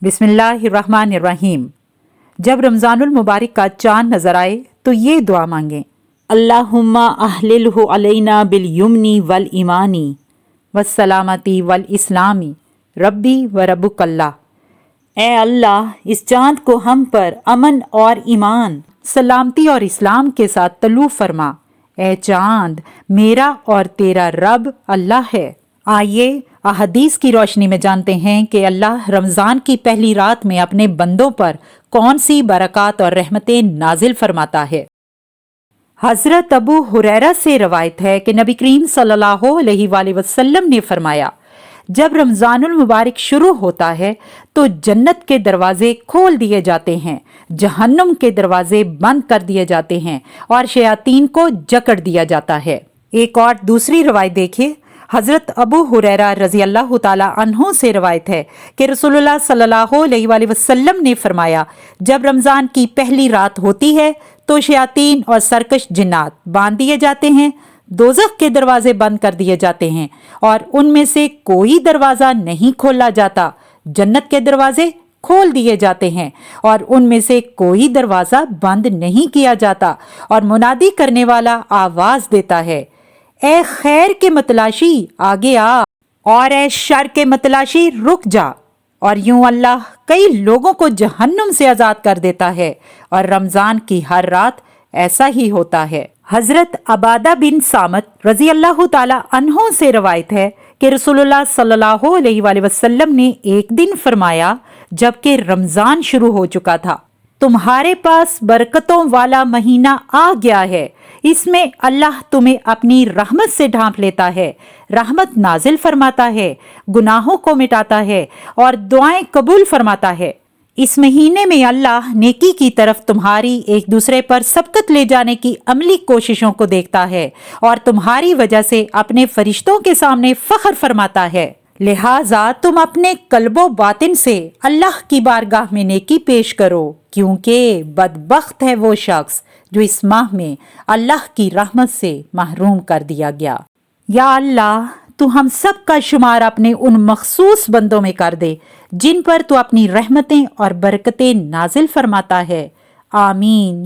बिस्मिल्लाहिर्रहमानिर्रहीम। जब रमज़ानुल मुबारक का चाँद नज़र आए तो ये दुआ मांगें, अल्लाहुम्मा अहलिलहु अलैना बिल युमनी वल ईमानी वस्सलामती वल इस्लामी रब्बी व रब्बुकल्लाह। ए अल्लाह, इस चाँद को हम पर अमन और ईमान, सलामती और इस्लाम के साथ तलू फरमा। ए चाँद, मेरा और तेरा रब अल्लाह है। आइए अहदीस की रोशनी में जानते हैं कि अल्लाह रमज़ान की पहली रात में अपने बंदों पर कौन सी बरक़ात और रहमतें नाजिल फरमाता है। हज़रत अबू हुरैरा से रवायत है कि नबी करीम सल्लल्लाहु अलैहि वसल्लम ने फरमाया, जब रमज़ानुल मुबारक शुरू होता है तो जन्नत के दरवाजे खोल दिए जाते हैं, जहन्नुम के दरवाजे बंद कर दिए जाते हैं और शयातीन को जकड़ दिया जाता है। एक और दूसरी रवायत देखिए, हज़रत अबू हुरैरा रज़ी अल्लाह ताला अन्हु से रवायत है कि रसूलुल्लाह सल्लल्लाहु अलैहि वसल्लम ने फरमाया, जब रमज़ान की पहली रात होती है तो शयातीन और सरकश जिन्नात बांध दिए जाते हैं, दोज़ख के दरवाजे बंद कर दिए जाते हैं और उनमें से कोई दरवाज़ा नहीं खोला जाता। जन्नत के दरवाजे खोल दिए जाते हैं और उनमें से कोई दरवाज़ा बंद नहीं किया जाता और मुनादी करने वाला आवाज़ देता है, ए खैर के मतलाशी आगे आ और ए शर के मतलाशी रुक जा। और यूं अल्लाह कई लोगों को जहन्नुम से आज़ाद कर देता है और रमज़ान की हर रात ऐसा ही होता है। हज़रत अबादा बिन सामत रज़ी अल्लाह ताला अन्हों से रवायत है कि रसूलुल्लाह सल्लल्लाहु अलैहि वसल्लम ने एक दिन फरमाया, जबकि रमज़ान शुरू हो चुका था, तुम्हारे पास बरकतों वाला महीना आ गया है, इसमें अल्लाह तुम्हें अपनी रहमत से ढांप लेता है, रहमत नाजिल फरमाता है, गुनाहों को मिटाता है और दुआएं कबूल फरमाता है। इस महीने में अल्लाह नेकी की तरफ तुम्हारी एक दूसरे पर सबकत ले जाने की अमली कोशिशों को देखता है और तुम्हारी वजह से अपने फरिश्तों के सामने फख्र फरमाता है। लिहाजा तुम अपने कल्बो बातिन से अल्लाह की बारगाह में नेकी पेश करो, क्योंकि बदबख्त है वो शख्स जो इस माह में अल्लाह की रहमत से महरूम कर दिया गया। या अल्लाह, तू हम सब का शुमार अपने उन मखसूस बंदों में कर दे जिन पर तू अपनी रहमतें और बरकतें नाजिल फरमाता है। आमीन।